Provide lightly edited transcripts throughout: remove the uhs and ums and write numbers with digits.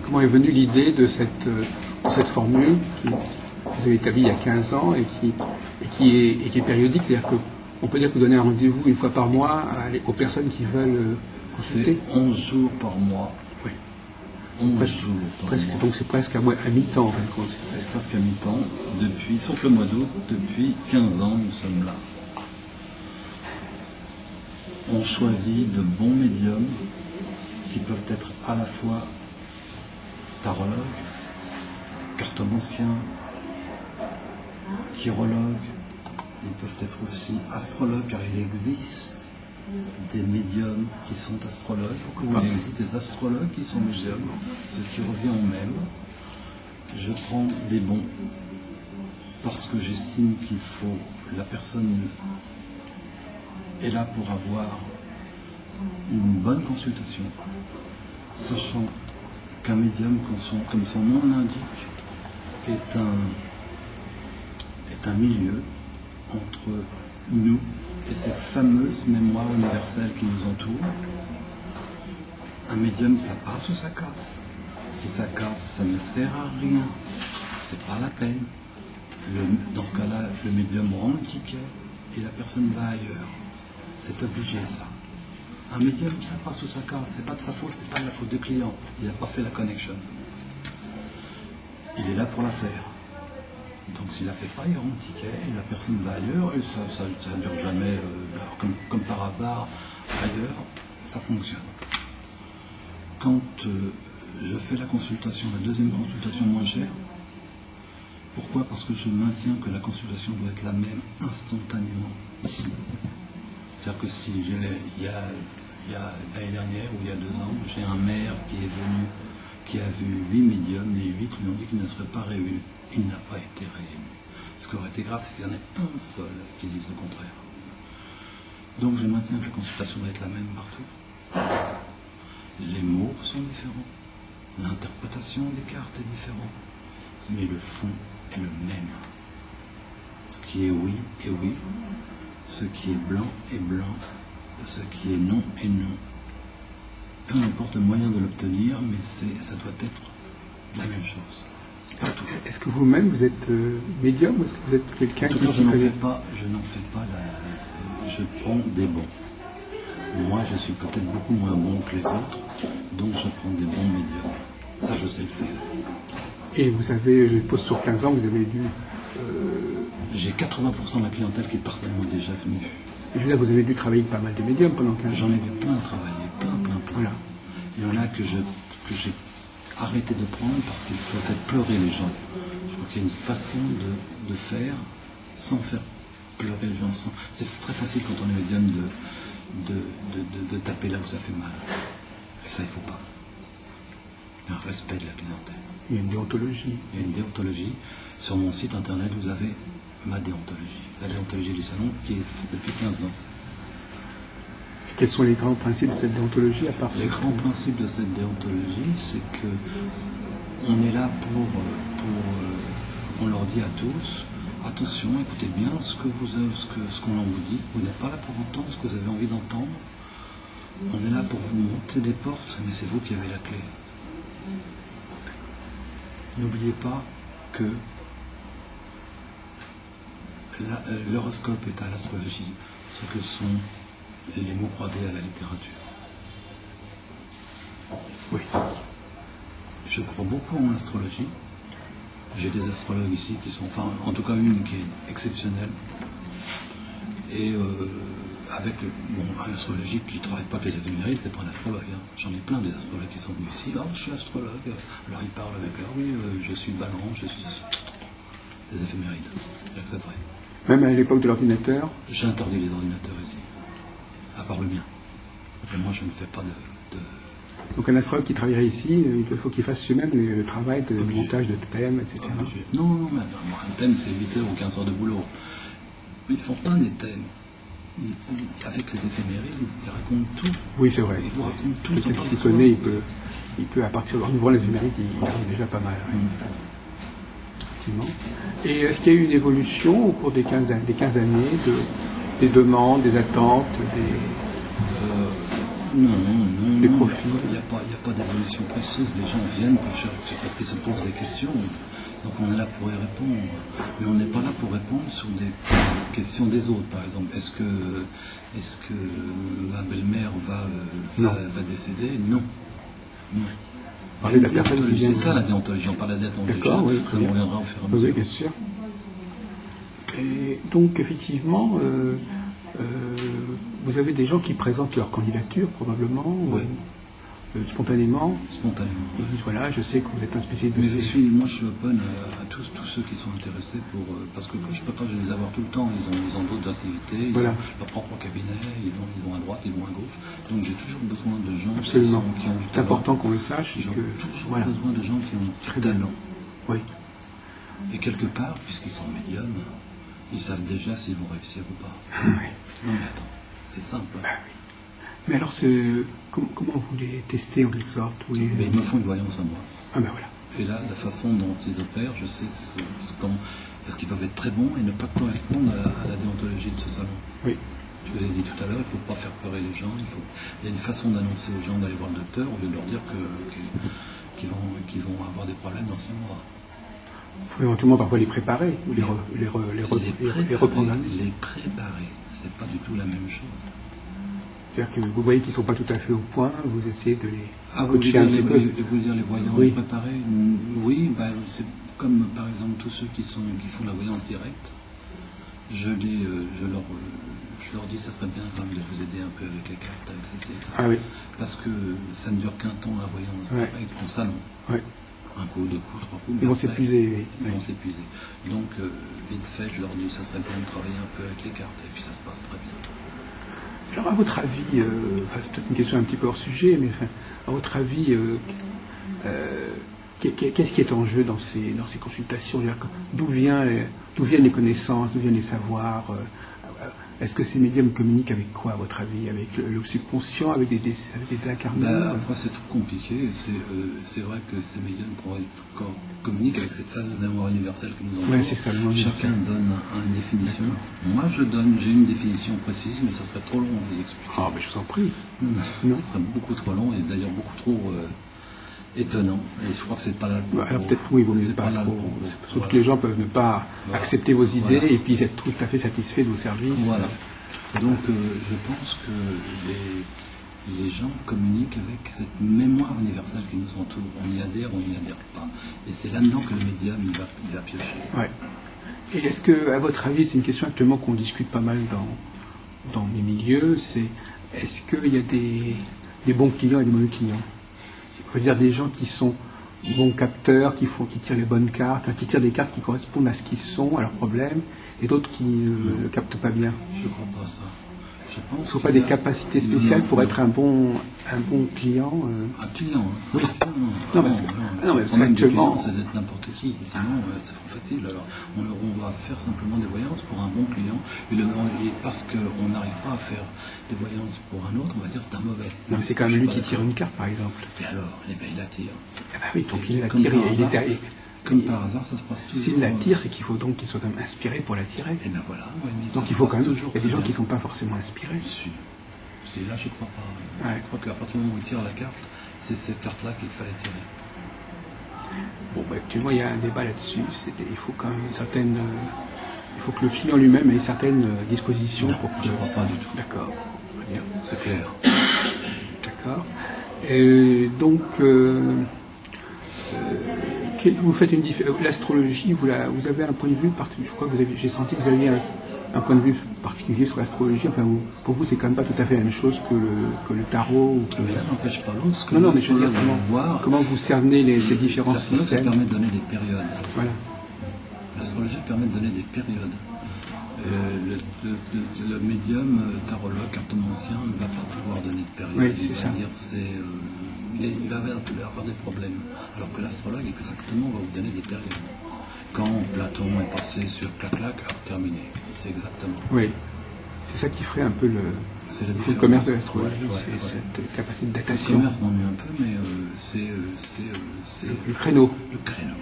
comment est venue l'idée de cette formule que vous avez établie il y a 15 ans et qui est périodique, c'est-à-dire qu'on peut dire que vous donnez un rendez-vous une fois par mois aux personnes qui veulent consulter. C'est 11 jours par mois. Oui. 11 jours par mois. Donc c'est presque à mi-temps en fin de compte. C'est presque à mi-temps, sauf le mois d'août, depuis 15 ans nous sommes là. On choisit de bons médiums qui peuvent être à la fois tarologues, cartomanciens, chirologues, ils peuvent être aussi astrologues, car il existe des médiums qui sont astrologues, il existe des astrologues qui sont médiums, ce qui revient au même. Je prends des bons parce que j'estime qu'il faut, la personne est là pour avoir une bonne consultation, sachant qu'un médium, comme son nom l'indique, est un milieu entre nous et cette fameuse mémoire universelle qui nous entoure. Un médium, ça passe ou ça casse. Si ça casse, ça ne sert à rien. C'est pas la peine. Dans ce cas-là, le médium rend le ticket et la personne va ailleurs. C'est obligé, ça. Un médium, ça passe ou ça casse. C'est pas de sa faute, c'est pas de la faute du client. Il n'a pas fait la connection. Il est là pour la faire. Donc s'il ne la fait pas, il rend le ticket et la personne va ailleurs et ça ne dure jamais, comme par hasard, ailleurs, ça fonctionne. Quand je fais la consultation, la deuxième consultation moins chère, pourquoi? Parce que je maintiens que la consultation doit être la même instantanément ici. C'est-à-dire que si il y a l'année dernière ou il y a 2 ans, j'ai un maire qui est venu, qui a vu 8 médiums, les 8 lui ont dit qu'il ne serait pas réélu. Il n'a pas été réélu. Ce qui aurait été grave, c'est qu'il y en ait un seul qui dise le contraire. Donc je maintiens que la consultation doit être la même partout. Les mots sont différents. L'interprétation des cartes est différente. Mais le fond est le même. Ce qui est oui est oui. Ce qui est blanc est blanc. Ce qui est non est non. Peu importe le moyen de l'obtenir, mais ça doit être la même chose. Partout. Est-ce que vous-même, vous êtes médium ou est-ce que vous êtes quelqu'un qui je n'en fais pas je prends des bons. Moi, je suis peut-être beaucoup moins bon que les autres, donc je prends des bons médiums. Ça, je sais le faire. Et vous avez, je pose sur 15 ans, vous avez dû... J'ai 80% de la clientèle qui est partiellement déjà venue. Je veux dire, vous avez dû travailler avec pas mal de médiums pendant 15 ans. J'en ai vu plein travailler, plein. Voilà. Il y en a que j'ai arrêté de prendre parce qu'il faisait pleurer les gens. Je crois qu'il y a une façon de faire sans faire pleurer les gens. C'est très facile quand on est médium de taper là où ça fait mal. Et ça, il ne faut pas. Il y a un respect de la clientèle. Il y a une déontologie. Il y a une déontologie. Sur mon site internet, vous avez ma déontologie. La déontologie du salon qui est depuis 15 ans. Et quels sont les grands principes de cette déontologie à part Les grands principes de cette déontologie, c'est que on est là on leur dit à tous, attention, écoutez bien ce qu'on vous dit. Vous n'êtes pas là pour entendre ce que vous avez envie d'entendre. On est là pour vous monter des portes, mais c'est vous qui avez la clé. N'oubliez pas que l'horoscope est à l'astrologie ce que sont les mots croisés à la littérature. Oui. Je crois beaucoup en astrologie. J'ai des astrologues ici qui sont, enfin, en tout cas une qui est exceptionnelle. Et avec un astrologue qui ne travaille pas avec les éphémérides, c'est pas un astrologue. Hein. J'en ai plein des astrologues qui sont venus ici. Ah, je suis astrologue. Alors ils parlent avec eux. Oui, je suis balance, je suis des éphémérides. J'accepterai. Même à l'époque de l'ordinateur. J'ai interdit les ordinateurs ici, à part le mien. Et moi, je ne fais pas de... Donc un astrologue qui travaillerait ici, il faut qu'il fasse lui-même le travail de montage de thèmes, etc. Non, mais un thème, c'est 8 heures ou 15 heures de boulot. Ils ne font pas des thèmes. Avec les éphémérides, ils racontent tout. Oui, c'est vrai. Ils vous racontent tout. Quelqu'un qui s'y connaît, il peut à partir de nouveau les éphémérides, il arrive déjà pas mal. Effectivement. Et est-ce qu'il y a eu une évolution au cours des 15 années des demandes, des attentes, Non, les profils. Il n'y a pas d'évolution précise. Les gens viennent parce qu'ils se posent des questions. Donc on est là pour y répondre. Mais on n'est pas là pour répondre sur des questions des autres. Par exemple, est-ce que ma belle-mère va décéder? Non. Parler de la personne qui vient. C'est ça la déontologie. On parle de la déontologie. D'accord, oui, ça nous reviendra au fur et à mesure. Oui, bien sûr. Et donc, effectivement, vous avez des gens qui présentent leur candidature, probablement, oui. Spontanément. Spontanément. Ils disent, voilà, je sais que vous êtes un spécialiste de moi, je suis open à tous ceux qui sont intéressés parce que je ne peux pas les avoir tout le temps. Ils ont d'autres activités, ils ont leur propre cabinet, ils vont à droite, ils vont à gauche. Donc j'ai toujours besoin de gens qui ont du talent. C'est important qu'on le sache. J'ai toujours besoin de gens qui ont du talent. Oui. Et quelque part, puisqu'ils sont médiums, ils savent déjà s'ils vont réussir ou pas. Oui. Non mais attends, c'est simple. Bah, oui. Mais alors, comment vous les testez en quelque sorte? Mais ils me font une voyance à moi. Ah ben voilà. Et là, la façon dont ils opèrent, je sais parce qu'ils peuvent être très bons et ne pas correspondre à la déontologie de ce salon. Oui. Je vous ai dit tout à l'heure, il ne faut pas faire pleurer les gens. Il y a une façon d'annoncer aux gens d'aller voir le docteur au lieu de leur dire qu'ils vont avoir des problèmes dans 6 mois. Il faut éventuellement parfois les préparer, ou les reprendre. Les préparer, c'est pas du tout la même chose. C'est-à-dire que vous voyez qu'ils ne sont pas tout à fait au point, vous essayez de les coacher un petit peu. Vous dire les voyants, les préparer? Oui, c'est comme par exemple tous ceux qui font la voyance directe. Je leur dis, ça serait bien quand même de vous aider un peu avec les cartes, avec les etc. Ah oui. Parce que ça ne dure qu'un temps la voyance directe en salon. Oui. Un coup, 2 coups, 3 coups. Ils vont s'épuiser. Ils vont s'épuiser. Donc, vite fait, je leur dis, ça serait bien de travailler un peu avec les cartes. Et puis ça se passe très bien. Alors, à votre avis, c'est peut-être une question un petit peu hors sujet, mais à votre avis, qu'est-ce qui est en jeu dans ces consultations? D'où viennent les connaissances, d'où viennent les savoirs? Est-ce que ces médiums communiquent avec quoi, à votre avis? Avec le subconscient, avec des incarnés? Après, c'est trop compliqué. C'est vrai que ces médiums communiquent avec cette phase de mémoire universelle que nous avons. Oui, c'est ça. Chacun donne une définition. Moi, j'ai une définition précise, mais ça serait trop long à vous expliquer. Ah, mais je vous en prie. Non. Ça serait beaucoup trop long et d'ailleurs beaucoup trop étonnant. Et je crois que c'est pas là. Alors peut-être oui, il vaut mieux pas trop. Surtout que les gens peuvent ne pas accepter vos idées et puis être tout à fait satisfaits de vos services. Voilà. Donc je pense que les gens communiquent avec cette mémoire universelle qui nous entoure. On y adhère, on n'y adhère pas. Et c'est là-dedans que le médium il va piocher. Ouais. Et est-ce que, à votre avis, c'est une question actuellement qu'on discute pas mal dans les milieux, c'est est-ce qu'il y a des bons clients et des mauvais clients? Je veux dire des gens qui sont bons capteurs, qui tirent les bonnes cartes, qui tirent des cartes qui correspondent à ce qu'ils sont, à leurs problèmes, et d'autres qui ne captent pas bien. Je ne crois pas ça. Je pense Il ne faut pas des capacités spéciales pour être un bon client. Un client, hein. Oui. Non, mais actuellement, c'est d'être n'importe qui. Sinon, c'est trop facile. Alors, on va faire simplement des voyances pour un bon client. Et parce qu'on n'arrive pas à faire des voyances pour un autre, on va dire c'est un mauvais. Non, mais c'est quand même lui qui tire une carte, par exemple. Et alors, il attire. Ah bah oui, donc il l'attire. Comme par hasard, ça se passe toujours. S'il l'attire, c'est qu'il faut donc qu'il soit quand même inspiré pour l'attirer. Et bien voilà. Donc il faut quand même. Il y a des gens qui ne sont pas forcément inspirés. Si. Là, je ne crois pas. Je crois qu'à partir du moment où il tire la carte, c'est cette carte-là qu'il fallait tirer. Bon, actuellement, il y a un débat là-dessus. Il faut quand même une certaine. Il faut que le client lui-même ait une certaine disposition pour que. Je ne crois pas du tout. D'accord. Très bien. C'est clair. D'accord. Donc. Vous faites l'astrologie, vous avez un point de vue particulier. Je crois que j'ai senti que vous aviez un point de vue particulier sur l'astrologie. Enfin, pour vous, c'est quand même pas tout à fait la même chose que le tarot. Mais là, n'empêche pas l'autre. Non, mais je veux dire, comment vous cernez ces différents systèmes. Ça permet de donner des périodes. Voilà. L'astrologie permet de donner des périodes. Le médium, tarologue, cartomancien ne va pas pouvoir donner de période. Oui, il va dire il va avoir des problèmes. Alors que l'astrologue, exactement, va vous donner des périodes. Quand Platon est passé sur clac-clac, terminé. C'est exactement. Oui. C'est ça qui ferait un peu le commerce de l'astrologie, cette capacité de datation. Le commerce m'ennuie un peu, mais c'est le créneau. Le créneau.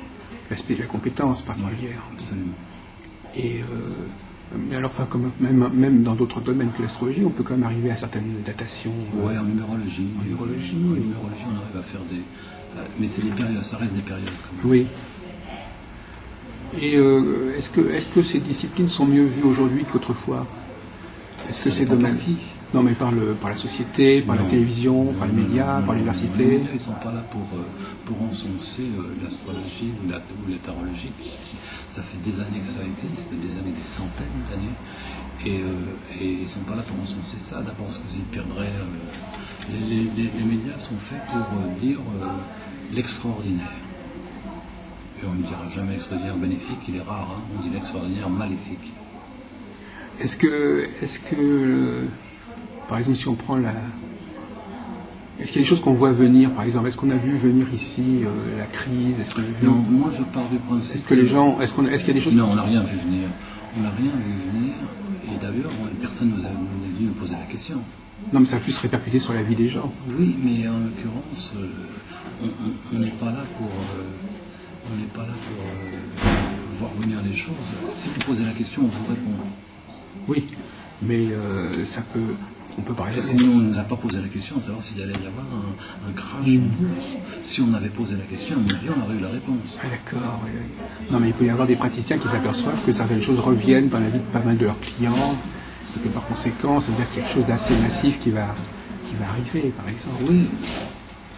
L'aspect de la compétence particulière. Ouais, absolument. Et Mais alors, enfin, même dans d'autres domaines que l'astrologie, on peut quand même arriver à certaines datations. Oui, en numérologie. En numérologie. En numérologie, on arrive à faire des... Mais c'est des périodes, ça reste des périodes quand même. Oui. Et est-ce que ces disciplines sont mieux vues aujourd'hui qu'autrefois? Est-ce que ces domaines... Non, mais par la société, par la télévision, par les médias, par l'université. Les médias, ils ne sont pas là pour encenser l'astrologie ou la tarologie. Ça fait des années que ça existe, des années, des centaines d'années. Et ils ne sont pas là pour encenser ça. D'abord, parce qu'ils perdraient... Les médias sont faits pour dire l'extraordinaire. Et on ne dira jamais l'extraordinaire bénéfique, il est rare, hein, on dit l'extraordinaire maléfique. Est-ce que par exemple, si on prend est-ce qu'il y a des choses qu'on voit venir, par exemple? Est-ce qu'on a vu venir ici la crise? Non, moi je pars du principe... Est-ce que les gens... Est-ce qu'il y a des choses... Non, on n'a rien vu venir. On n'a rien vu venir. Et d'ailleurs, personne ne nous a venu nous poser la question. Non, mais ça a pu se répercuter sur la vie des gens. Oui, mais en l'occurrence, on n'est pas là pour... on n'est pas là pour voir venir les choses. Si vous posez la question, on vous répond. Oui, mais on peut par exemple... Parce qu'on ne nous a pas posé la question, de savoir s'il allait y avoir un crash en bourse. Si on avait posé la question, à mon avis, on aurait eu la réponse. Ah, d'accord, oui. Non, mais il peut y avoir des praticiens qui s'aperçoivent que certaines choses reviennent dans la vie de pas mal de leurs clients, et que par conséquent, ça veut dire qu'il y a quelque chose d'assez massif qui va arriver, par exemple. Oui.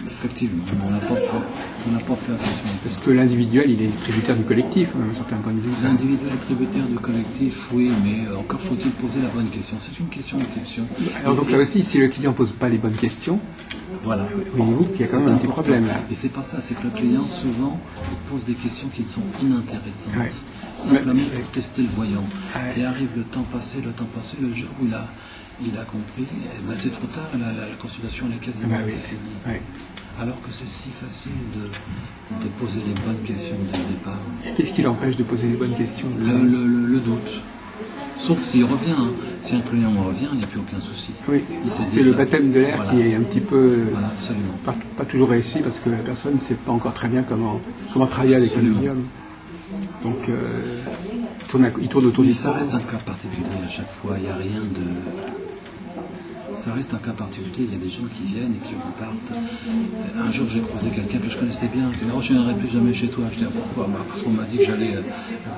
Effectivement, on n'a pas fait attention à ça. Parce que l'individuel, il est tributaire du collectif, à un certain point de vue. L'individuel est tributaire du collectif, oui, mais encore faut-il poser la bonne question. C'est une question de question. Alors donc là aussi, si le client ne pose pas les bonnes questions, voilà. Voyez-vous qu'il y a quand même un petit problème là. Et c'est pas ça, c'est que le client, souvent, il pose des questions qui sont inintéressantes. Simplement pour tester le voyant. Et arrive le temps passé, le jour où il a compris, ben c'est trop tard, la consultation elle est quasiment finie. Ouais. Alors que c'est si facile de poser les bonnes questions dès le départ. Qu'est-ce qui l'empêche de poser les bonnes questions? Le doute. Sauf s'il revient. Hein. Si un client revient, il n'y a plus aucun souci. Oui, c'est le baptême de l'air qui est un petit peu pas toujours réussi parce que la personne ne sait pas encore très bien comment travailler avec le médium. Donc, il tourne autour du ça reste un cas particulier à chaque fois. Il n'y a rien de... Ça reste un cas particulier. Il y a des gens qui viennent et qui repartent. Un jour, j'ai croisé quelqu'un que je connaissais bien. Qui m'a dit, oh, je ne viendrai plus jamais chez toi. Je dis, pourquoi? Parce qu'on m'a dit que j'allais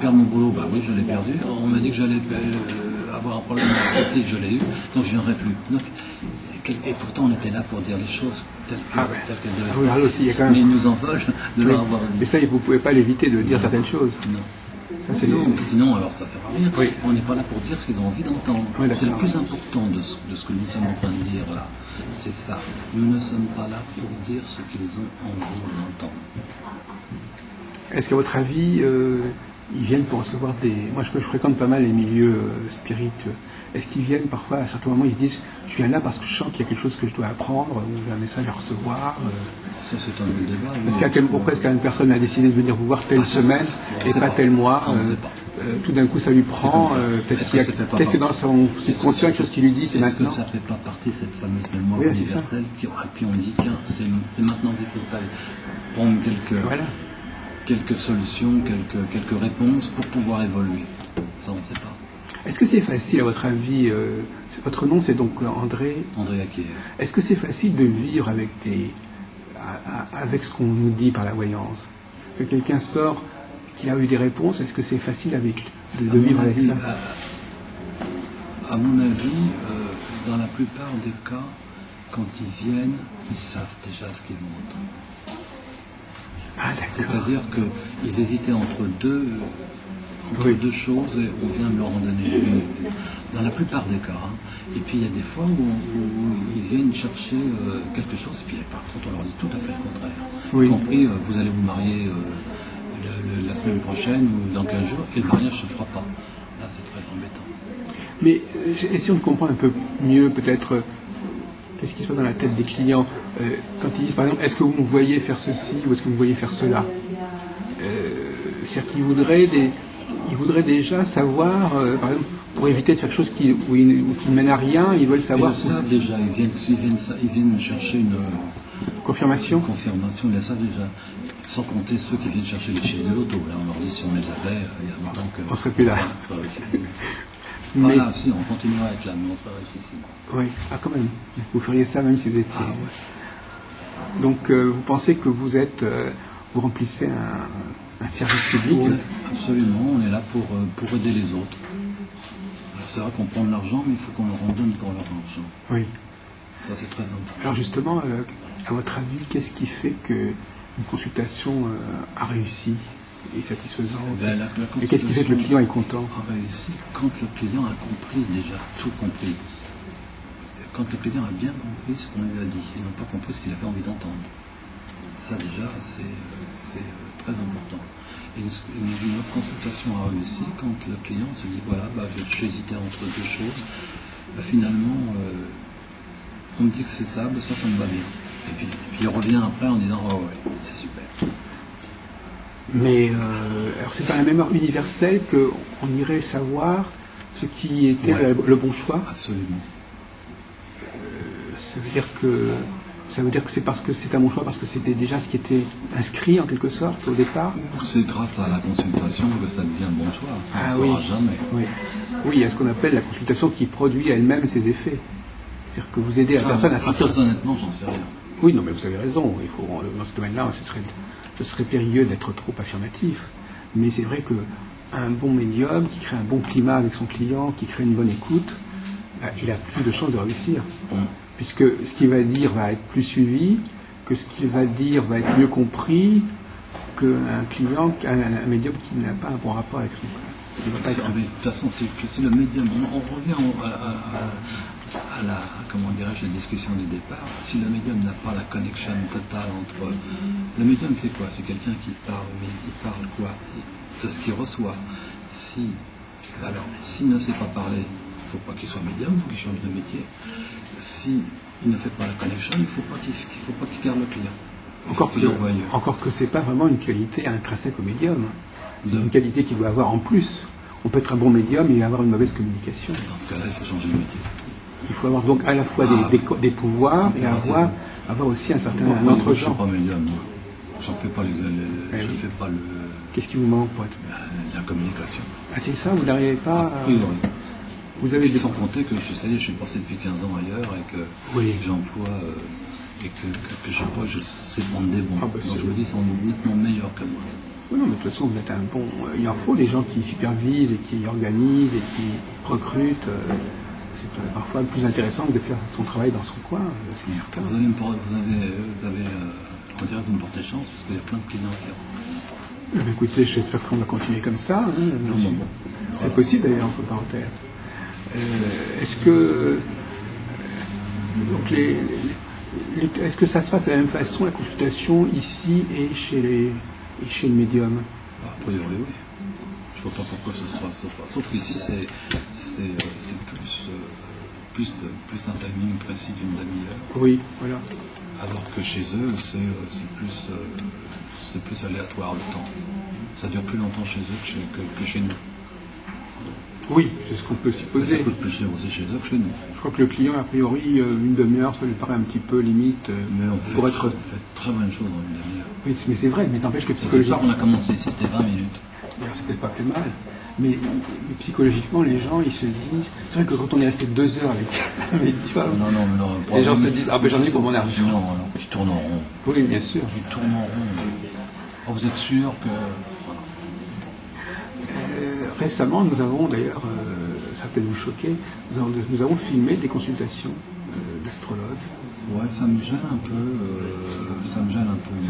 perdre mon boulot. Bah oui, je l'ai perdu. On m'a dit que j'allais avoir un problème de santé. Je l'ai eu. Donc, je ne viendrai plus. Donc, et pourtant, on était là pour dire les choses telles qu'elles devaient se passer. Mais ils nous en veulent de leur avoir dit. Mais ça, vous ne pouvez pas l'éviter de dire certaines choses. Non. Non, mais sinon, alors ça ne sert à rien. Oui. On n'est pas là pour dire ce qu'ils ont envie d'entendre. Oui, c'est le plus important de ce que nous sommes en train de dire là. C'est ça. Nous ne sommes pas là pour dire ce qu'ils ont envie d'entendre. Est-ce qu'à votre avis, ils viennent pour recevoir des... Moi, je fréquente pas mal les milieux spirituels. Est-ce qu'ils viennent parfois, à certains moments, ils se disent, je viens là parce que je sens qu'il y a quelque chose que je dois apprendre, ou j'ai un message à recevoir Ça, c'est un autre débat. Pourquoi est-ce qu'une personne a décidé de venir vous voir telle semaine et pas tel mois tout d'un coup, ça lui prend. Peut-être que dans son subconscient, quelque chose qui lui dit, c'est maintenant. Est-ce que ça ne fait pas partie de cette fameuse mémoire universelle qui ont dit, tiens, c'est maintenant qu'il faut prendre quelques solutions, quelques réponses pour pouvoir évoluer. Ça, on ne sait pas. Est-ce que c'est facile, à votre avis, votre nom c'est donc André Akier. Est-ce que c'est facile de vivre avec ce qu'on nous dit par la voyance? Que quelqu'un sort, qui a eu des réponses, est-ce que c'est facile de vivre avec ça? À mon avis, dans la plupart des cas, quand ils viennent, ils savent déjà ce qu'ils vont entendre. Ah, d'accord. C'est-à-dire qu'ils hésitaient entre deux choses et on vient de leur en donner une. Dans la plupart des cas. Hein. Et puis il y a des fois où ils viennent chercher quelque chose, et puis par contre on leur dit tout à fait le contraire. Oui. Y compris, vous allez vous marier la semaine prochaine ou dans 15 jours, et le mariage ne se fera pas. Là c'est très embêtant. Mais essayons de comprendre un peu mieux peut-être qu'est-ce qui se passe dans la tête des clients. Quand ils disent par exemple, est-ce que vous me voyez faire ceci ou est-ce que vous me voyez faire cela? C'est-à-dire qu'ils voudraient déjà savoir, par exemple, pour éviter de faire quelque chose qui ne mène à rien, ils veulent savoir... Ils le savent déjà, ils viennent chercher une confirmation. Ils le savent déjà. Sans compter ceux qui viennent chercher les chiffres de l'auto. Là, on leur dit si on les avait, il y a longtemps que... On serait plus là. Mais... Voilà, si, on continuera avec la, mais on sera réussi ici. Oui, ah quand même. Vous feriez ça même si vous étiez... Donc vous pensez que vous êtes... vous remplissez un service public? Ouais, absolument, on est là pour aider les autres. Alors c'est vrai qu'on prend de l'argent, mais il faut qu'on leur en donne pour leur argent. Oui. Ça c'est très important. Alors justement, à votre avis, qu'est-ce qui fait qu'une consultation a réussi et satisfaisante? Et qu'est-ce qui fait que le client est content? A réussi quand le client a compris, déjà tout compris. Quand le client a bien compris ce qu'on lui a dit et non pas compris ce qu'il avait envie d'entendre. Ça déjà, c'est très important. Et une consultation a réussi quand le client se dit voilà, j'hésitais entre deux choses. Finalement, on me dit que c'est ça, ça me va bien. Et puis il revient après en disant oh ouais, c'est super. Mais alors c'est dans la mémoire universelle qu'on irait savoir ce qui était le bon choix. Absolument. Ça veut dire que c'est parce que c'est un bon choix, parce que c'était déjà ce qui était inscrit en quelque sorte au départ. C'est grâce à la consultation que ça devient un bon choix. Ça ne saura jamais. Oui, il y a ce qu'on appelle la consultation qui produit elle-même ses effets. C'est-à-dire que vous aidez la personne à sortir. Honnêtement, j'en sais rien. Oui, non, mais vous avez raison. Il faut, dans ce domaine-là, ce serait périlleux d'être trop affirmatif. Mais c'est vrai qu'un bon médium qui crée un bon climat avec son client, qui crée une bonne écoute, il a plus de chances de réussir. Puisque ce qu'il va dire va être plus suivi, que ce qu'il va dire va être mieux compris qu'un client, un médium qui n'a pas un bon rapport avec son client. De toute façon, c'est le médium. On revient à la, comment dirais-je, la discussion du départ. Si le médium n'a pas la connexion totale entre... Le médium, c'est quoi? C'est quelqu'un qui parle, mais il parle quoi? De ce qu'il reçoit. S'il ne sait pas parler, il ne faut pas qu'il soit médium, il faut qu'il change de métier. S'il ne fait pas la connexion, il ne faut pas qu'il garde le client. Encore que ce n'est pas vraiment une qualité intrinsèque au médium. C'est une qualité qu'il doit avoir en plus. On peut être un bon médium et avoir une mauvaise communication. Dans ce cas-là, il faut changer de métier. Il faut avoir donc à la fois des pouvoirs et avoir aussi un certain autre genre. Je ne suis pas médium. J'en fais pas fais pas le... Qu'est-ce qui vous manque pour être... La communication. Ah, c'est ça, vous n'arrivez pas... A priori. Vous avez sans compter que je suis passé depuis 15 ans ailleurs et que j'emploie et que je sais prendre des bons. Donc je me dis, ils sont nettement meilleurs que moi. Oui, non, mais de toute façon, vous êtes un bon... Il en faut des gens qui supervisent et qui organisent et qui recrutent. C'est parfois plus intéressant que de faire son travail dans son coin, c'est certain. Vous avez on dirait que vous me portez chance, parce qu'il y a plein de clients qui rentrent. Écoutez, j'espère qu'on va continuer comme ça. C'est possible d'ailleurs, entre parenthèses. Est-ce que... Donc est-ce que ça se passe de la même façon, la consultation, ici et chez le médium? A priori, oui. Je ne vois pas pourquoi ce soit. Sauf qu'ici, c'est plus un timing précis d'une demi-heure. Oui, voilà. Alors que chez eux, c'est plus aléatoire le temps. Ça dure plus longtemps chez eux que chez nous. Oui, c'est ce qu'on peut supposer. Ça coûte plus cher aussi chez eux que chez nous. Je crois que le client, a priori, une demi-heure, ça lui paraît un petit peu limite. Mais on fait très bonne chose en une demi-heure. Oui, mais c'est vrai, mais n'empêche que psychologiquement... On a commencé ici, c'était 20 minutes. D'ailleurs, c'est peut-être pas plus mal. Mais psychologiquement, les gens, ils se disent... C'est vrai que quand on est resté 2 heures avec médium, non, les gens se disent « Ah ben j'en ai pour mon argent ». Non, alors, tu tournes en rond. Oui, bien sûr. Tu tournes en rond. Oh, vous êtes sûr que... Récemment, nous avons d'ailleurs, ça va peut-être vous choquer, nous avons filmé des consultations d'astrologues. Ouais, ça me gêne un peu. Ça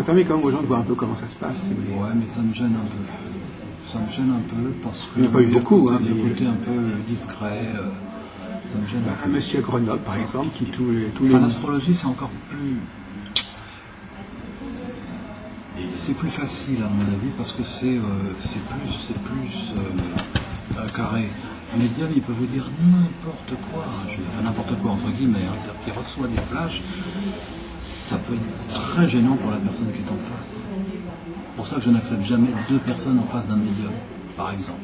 permet quand même aux gens de voir un peu comment ça se passe. Ouais, mais ça me gêne un peu. Ça me gêne un peu parce que... Il n'y a pas eu beaucoup. Un côté un peu discret. Ça me gêne un peu. Monsieur à Grenoble, par exemple, qui tous les... L'astrologie, c'est encore plus... C'est plus facile à mon avis parce que c'est plus carré. Le médium, il peut vous dire n'importe quoi, n'importe quoi entre guillemets, c'est-à-dire qu'il reçoit des flashs, ça peut être très gênant pour la personne qui est en face. C'est pour ça que je n'accepte jamais 2 personnes en face d'un médium, par exemple.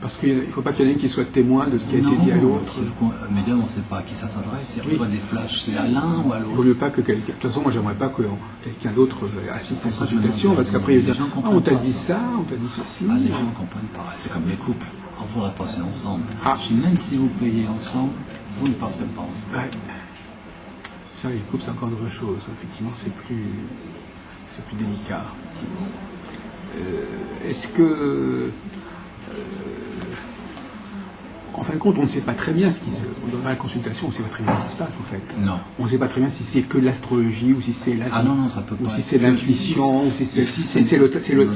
Parce qu'il ne faut pas qu'il y en ait qui soit témoin de ce qui a été dit à l'autre. Un médium, on ne sait pas à qui ça s'adresse, il reçoit des flashs, c'est à l'un ou à l'autre. Il ne vaut mieux pas que quelqu'un... De toute façon, moi, j'aimerais pas que quelqu'un d'autre assiste à une consultation, parce qu'après, il va dire « on t'a dit ça, on t'a dit ceci ». Les gens ne comprennent pas, c'est comme les couples. on voudrait passer ensemble. Ah. Je dis, même si vous payez ensemble, vous ne passerez pas ensemble. Ouais. Ça, les couples, c'est encore autre chose. Effectivement, c'est plus délicat. Est-ce que, en fin de compte, on ne sait pas très bien ce qui se... Dans la consultation, on ne sait pas très bien ce qui se passe, en fait. Non. On ne sait pas très bien si c'est que de l'astrologie, ou si c'est Ah non, ça peut pas ou si être c'est que- l'intuition, ou si ici, c'est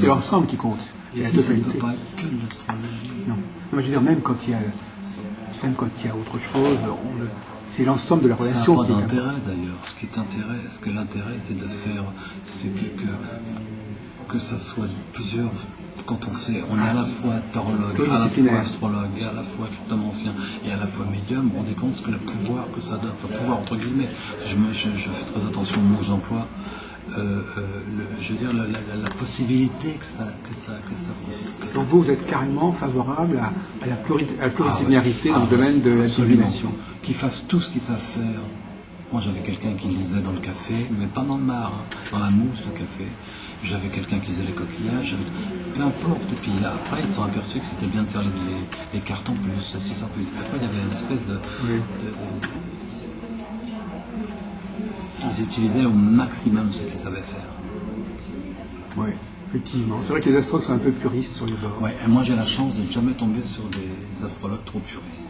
l'ensemble qui compte. C'est la Ici, ça ne totalité. peut pas être que de l'astrologie. Non. Moi, je veux dire, même quand il y a autre chose, c'est l'ensemble de la Ça relation n'a pas qui est d'intérêt d'ailleurs. Ce que l'intérêt, c'est de faire, c'est que ça soit plusieurs. Quand on est à la fois tarologue, à la fois astrologue, et à la fois cryptomancien, et à la fois médium, vous vous rendez compte que le pouvoir que ça donne, enfin pouvoir entre guillemets, je fais très attention aux mots que j'emploie, je veux dire la possibilité que ça Donc vous êtes carrément favorable à la pluridisciplinarité dans le domaine de la divination. Qu'ils fassent tout ce qu'ils savent faire. Moi j'avais quelqu'un qui lisait dans le café, mais pas dans le mar, hein, dans la mousse de café. J'avais quelqu'un qui faisait les coquillages, peu importe. Et puis après ils se sont aperçus que c'était bien de faire les cartons plus, ceci, ça, plus. Après il y avait une espèce de... Ils utilisaient au maximum ce qu'ils savaient faire. Oui, effectivement. C'est vrai que les astrologues sont un peu puristes sur les bords. Ouais, et moi j'ai la chance de ne jamais tomber sur des astrologues trop puristes.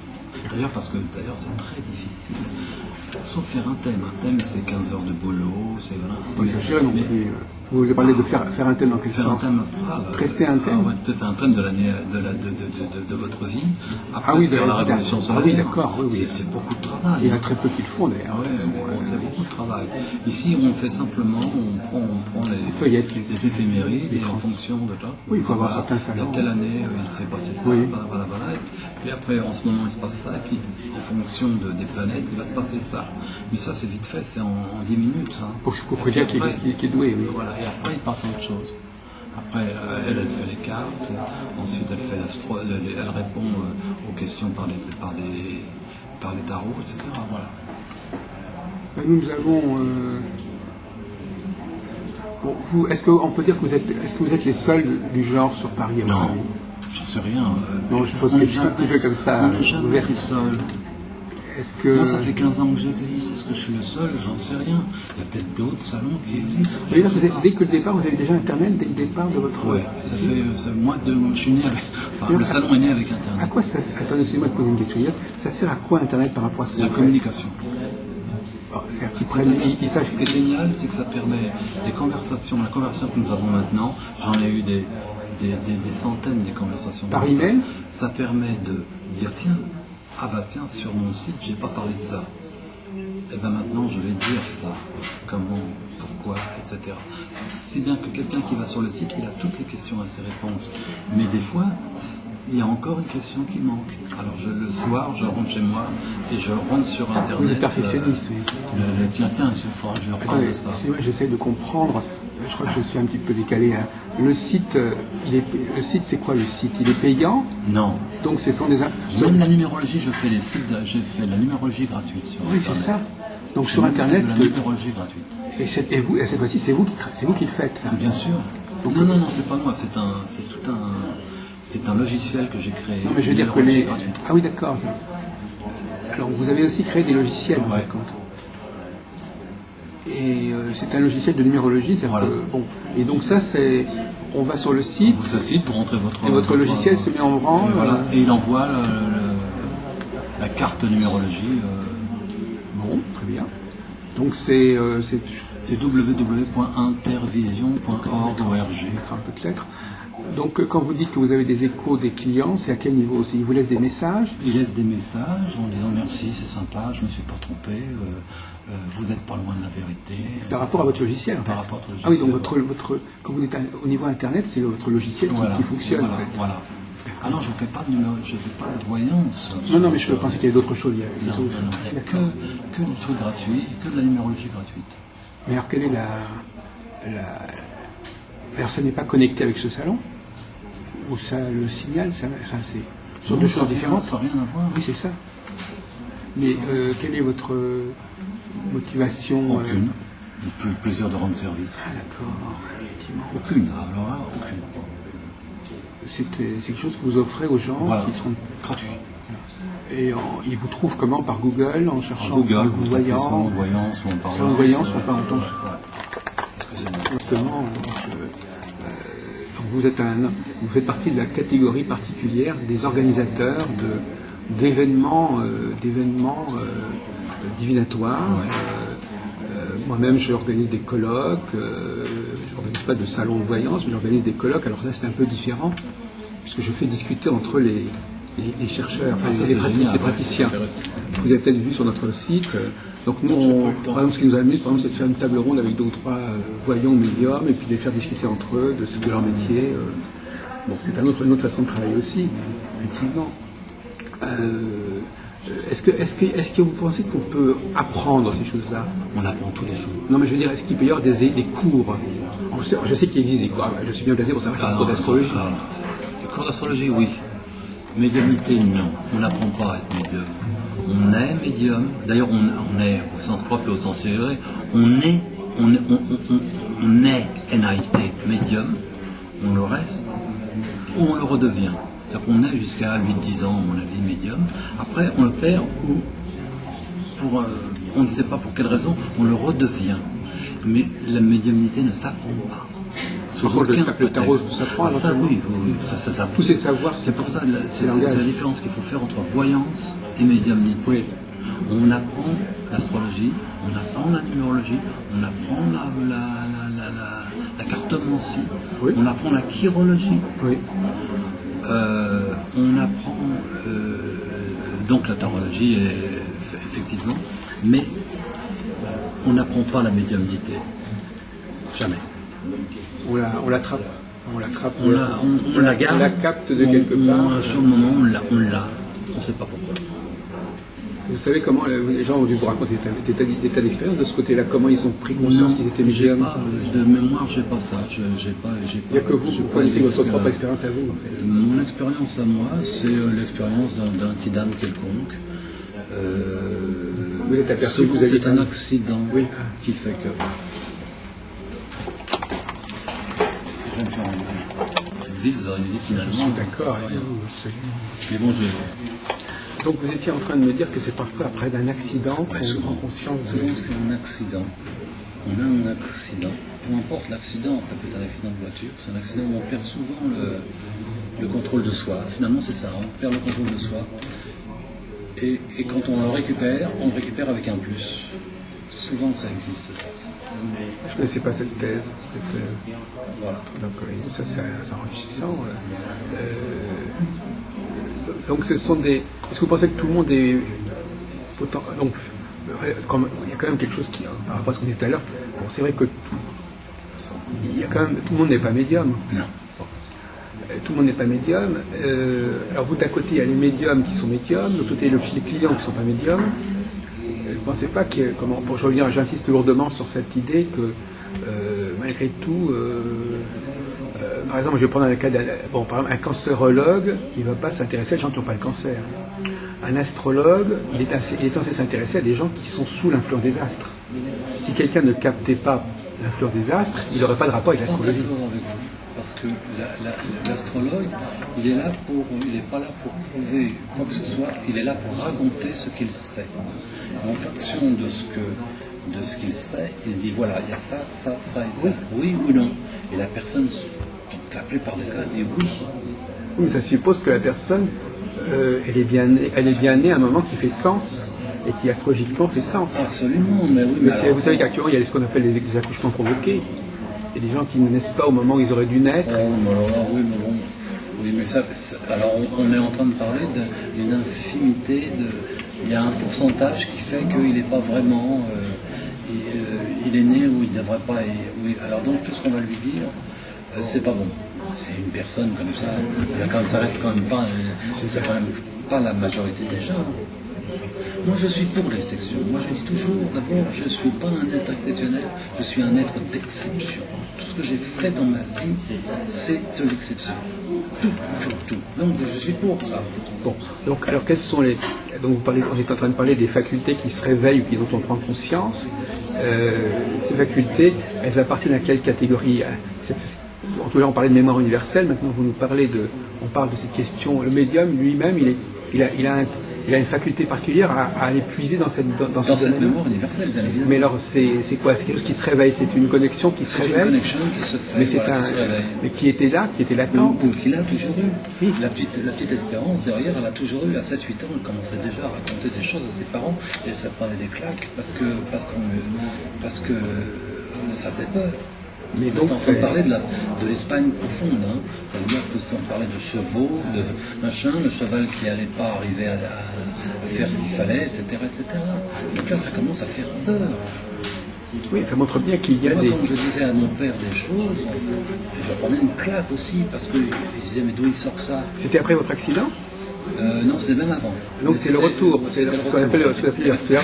D'ailleurs, parce que c'est très difficile. Sauf faire un thème. Un thème, c'est 15 heures de boulot. C'est voilà. Faut exagérer non plus. Vous voulez parler de faire un thème dans quel Faire sens? un thème astral. Tresser un thème. Tresser un thème de l'année de votre vie. Après, Ah oui, faire la révolution solaire. Ah oui, d'accord. Oui. C'est beaucoup de travail. Il y en a très peu qui le font d'ailleurs. Ouais, c'est beaucoup de travail. Ici, on fait simplement, on prend les feuillettes, les éphémérides et en fonction de ça. Oui, il faut avoir certains talents. Telle année, il s'est passé ça, Oui. voilà. Et puis après, en ce moment, il se passe ça. Et puis, en fonction des planètes, il va se passer ça. Mais ça, c'est vite fait, c'est en 10 minutes. Hein. Pour quelqu'un qui est doué, oui. Voilà, et après, il passe à autre chose. Après, elle fait les cartes. Ensuite, elle répond aux questions par les tarots, etc. Voilà. Nous avons... Bon, vous, est-ce qu'on peut dire que vous êtes les seuls du genre sur Paris à votre Non, avis? j'en sais rien. Non, je pose une question un petit peu comme ça. On n'est jamais les seuls. Est-ce que... Moi, ça fait 15 ans que j'existe. Est-ce que je suis le seul? J'en sais rien. Il y a peut-être d'autres salons qui existent. Oui, parce que dès que le départ, vous avez déjà Internet, dès le départ de votre... Oui, ça fait je suis né avec... Enfin, le salon est né avec À Internet. quoi ça... Attendez, excusez-moi de poser une question. Ça sert à quoi Internet par rapport à ce qu'on La fait? communication. C'est-à-dire qu'ils prennent... Ce qui est génial, c'est que ça permet la conversation que nous avons maintenant, j'en ai eu des centaines de conversations. Par email? Ça permet de dire, tiens, sur mon site, j'ai pas parlé de ça. Et bien maintenant, je vais dire ça. Comment, pourquoi, etc. Si bien que quelqu'un qui va sur le site, il a toutes les questions à ses réponses. Mais des fois, il y a encore une question qui manque. Alors le soir, je rentre chez moi et je rentre sur Internet. Vous êtes perfectionniste, oui. Tiens, il faudra que je leur parle de ça. J'essaie de comprendre. Je crois que je suis un petit peu décalé. Hein. Le site, c'est quoi le site? Il est payant? Non. Donc ce sont des... Même la numérologie, j'ai fait de la numérologie gratuite sur Oui, Internet. c'est ça. Donc sur Internet... De la numérologie gratuite. Et cette fois-ci, c'est vous qui le faites. Ça. Bien sûr. Non, c'est pas moi. C'est un logiciel que j'ai créé. Non, mais je veux dire que les... Ah oui, d'accord. Alors, vous avez aussi créé des logiciels, Ouais. par contre. Et c'est un logiciel de numérologie. Voilà. Et donc ça, c'est... On va sur le site... Vous asseyez pour rentrer votre logiciel se met en branle. Et, voilà. Et il envoie la carte numérologie. Bon, très bien. Donc c'est www.intervision.org. mettre un peu de lettres. Donc quand vous dites que vous avez des échos des clients, c'est à quel niveau aussi? Ils vous laissent des messages? Il laisse des messages en disant merci, c'est sympa, je ne me suis pas trompé, vous n'êtes pas loin de la vérité. Par rapport à votre logiciel, en fait. Par rapport à votre Ah oui, logiciel. donc quand vous êtes au niveau Internet, c'est votre logiciel qui fonctionne, Voilà, en fait. voilà. Ah non, je ne fais pas de voyance. Non, mais je pensais qu'il y avait d'autres choses. Il y a des Non, choses. il n'y a que du truc gratuit, que de la numérologie gratuite. Mais alors, quelle est alors, ça n'est pas connecté avec ce salon? Ou ça le signal? C'est sur deux choses différentes? Ça n'a rien à voir. Oui, c'est ça. Mais quelle est votre motivation? Aucune. Le plaisir de rendre service. Ah, d'accord. Effectivement. Aucune. Alors là, aucune. c'est quelque chose que vous offrez aux gens Voilà. qui sont Gratuit. et ils vous trouvent comment, par Google, en cherchant Google, vous voyant, voyance, ou en parlant. sans voyance, on parle en Excusez-moi. Justement, donc vous faites partie de la catégorie particulière des organisateurs d'événements divinatoires. Ouais. Moi-même, j'organise des colloques. Je n'organise pas de salon de voyance, mais j'organise des colloques. Alors là, c'est un peu différent, puisque je fais discuter entre les chercheurs, enfin, Ça, les c'est génial, praticiens. c'est intéressant. Vous avez peut-être vu sur notre site. Donc nous, par exemple, ce qui nous amuse, par exemple, c'est de faire une table ronde avec 2 ou 3 voyants médiums, et puis de les faire discuter entre eux de leur métier. Bon, c'est une autre façon de travailler aussi, effectivement. Est-ce que vous pensez qu'on peut apprendre ces choses-là? On apprend tous les jours. Non, mais je veux dire, est-ce qu'il peut y avoir des cours? Je sais qu'il existe des cours. Je suis bien placé pour savoir qu'il y a des cours d'astrologie. Les cours d'astrologie, oui. Médiumnité, non. On n'apprend pas à être médium. On est médium. D'ailleurs, on est au sens propre et au sens figuré. On est NAIT, médium. On le reste ou on le redevient. C'est-à-dire qu'on est jusqu'à 8-10 ans, à mon avis, médium. Après, on le perd ou, on ne sait pas pour quelle raison, on le redevient. Mais la médiumnité ne s'apprend pas. Sous aucun le tarot prétexte. s'apprend. Ah, ça, oui, ça s'apprend. Tous ces savoirs, C'est pour ça, c'est la différence qu'il faut faire entre voyance et médiumnité. Oui. On apprend l'astrologie, on apprend la numérologie, on apprend la cartomancie, Oui. on apprend la chirologie. Oui. On apprend donc la tarologie, effectivement, mais on n'apprend pas la médiumnité. Jamais. On l'attrape. On l'attrape. On la garde. On la capte de quelque part. Sur le moment, on l'a. On ne sait pas pourquoi. Vous savez comment les gens ont dû vous raconter des tas d'expériences de ce côté-là, comment ils ont pris conscience qu'ils étaient médiums? De mémoire, j'ai pas ça. Il n'y a que vous connaissez votre propre expérience à vous. Mon expérience à moi, c'est l'expérience d'un kidam quelconque. Vous êtes aperçu que vous avez... C'est un accident qui fait que... Si je vais me faire une vie, vous auriez dit finalement... D'accord. Mais bon, Donc vous étiez en train de me dire que c'est parfois après d'un accident qu'on prend conscience de... Souvent c'est un accident. On a un accident. Peu importe l'accident, ça peut être un accident de voiture, c'est un accident où on perd souvent le contrôle de soi. Finalement c'est ça, on perd le contrôle de soi. Et quand on le récupère avec un plus. Souvent ça existe ça. Je ne connaissais pas cette thèse. Voilà. Donc ça c'est enrichissant. Donc ce sont des... Est-ce que vous pensez que tout le monde est... Donc il y a quand même quelque chose qui... Par rapport à ce qu'on disait tout à l'heure, bon, c'est vrai que il y a quand même... Tout le monde n'est pas médium. Non. Tout le monde n'est pas médium. Alors vous, d'un côté, il y a les médiums qui sont médiums, de l'autre côté, les clients qui ne sont pas médiums. Vous ne pensez pas que... Pour revenir, j'insiste lourdement sur cette idée que, malgré tout... par exemple, je vais prendre un cas par exemple, un cancérologue, il ne va pas s'intéresser à des gens qui n'ont pas le cancer. Un astrologue, il est censé s'intéresser à des gens qui sont sous l'influence des astres. Si quelqu'un ne captait pas l'influence des astres, il n'aurait pas de rapport avec l'astrologie. Parce que l'astrologue, il n'est pas là pour prouver quoi que ce soit, il est là pour raconter ce qu'il sait. En fonction de ce qu'il sait, il dit voilà, il y a ça, ça, ça et ça. Oui ou non. Et la personne, dans la plupart des cas, dit oui. Oui, mais ça suppose que la personne, elle est bien née à un moment qui fait sens et qui astrologiquement fait sens. Absolument, mais oui. Mais vous savez qu'actuellement, il y a ce qu'on appelle les accouchements provoqués. Il y a des gens qui ne naissent pas au moment où ils auraient dû naître. Oui, mais bon. Oui, mais ça, alors on est en train de parler d'une infinité de... Il y a un pourcentage qui fait qu'il n'est pas vraiment... il est né où il ne devrait pas... alors donc tout ce qu'on va lui dire, c'est pas bon. C'est une personne comme ça. Ça reste quand même pas... c'est quand même pas la majorité des gens. Moi, je suis pour l'exception. Moi, je dis toujours, d'abord, je ne suis pas un être exceptionnel, je suis un être d'exception. Tout ce que j'ai fait dans ma vie, c'est de l'exception. Tout. Donc, je suis pour ça. Bon, donc, alors, quelles sont les... Donc, on est en train de parler des facultés qui se réveillent ou dont on prend conscience. Ces facultés, elles appartiennent à quelle catégorie? en tout cas, on parlait de mémoire universelle, maintenant vous nous parlez on parle de cette question. Le médium lui-même, il a une faculté particulière à aller puiser dans cette mémoire universelle, bien évidemment. Mais alors, c'est quoi? C'est quelque chose qui se réveille, c'est une connexion qui se réveille. C'est une connexion qui se fait, mais qui se réveille. Mais qui était là, qui était latente. Ou qu'il a toujours eu. Oui. La petite Espérance, derrière, elle a toujours eu. À 7-8 ans, elle commençait déjà à raconter des choses à ses parents, et ça prenait des claques, parce que ça faisait peur. Mais donc, on parlait de l'Espagne profonde, hein. Ça veut dire qu'on parlait de chevaux, de machin, le cheval qui n'allait pas arriver à faire ce qu'il fallait, etc., etc. Donc là, ça commence à faire peur. Oui, ça montre bien qu'il y a Moi, quand je disais à mon père des choses, je prenais une claque aussi, parce qu'il disait, mais d'où il sort ça? C'était après votre accident? Non, c'était même avant. Donc c'est le retour, c'est ce qu'on appelle le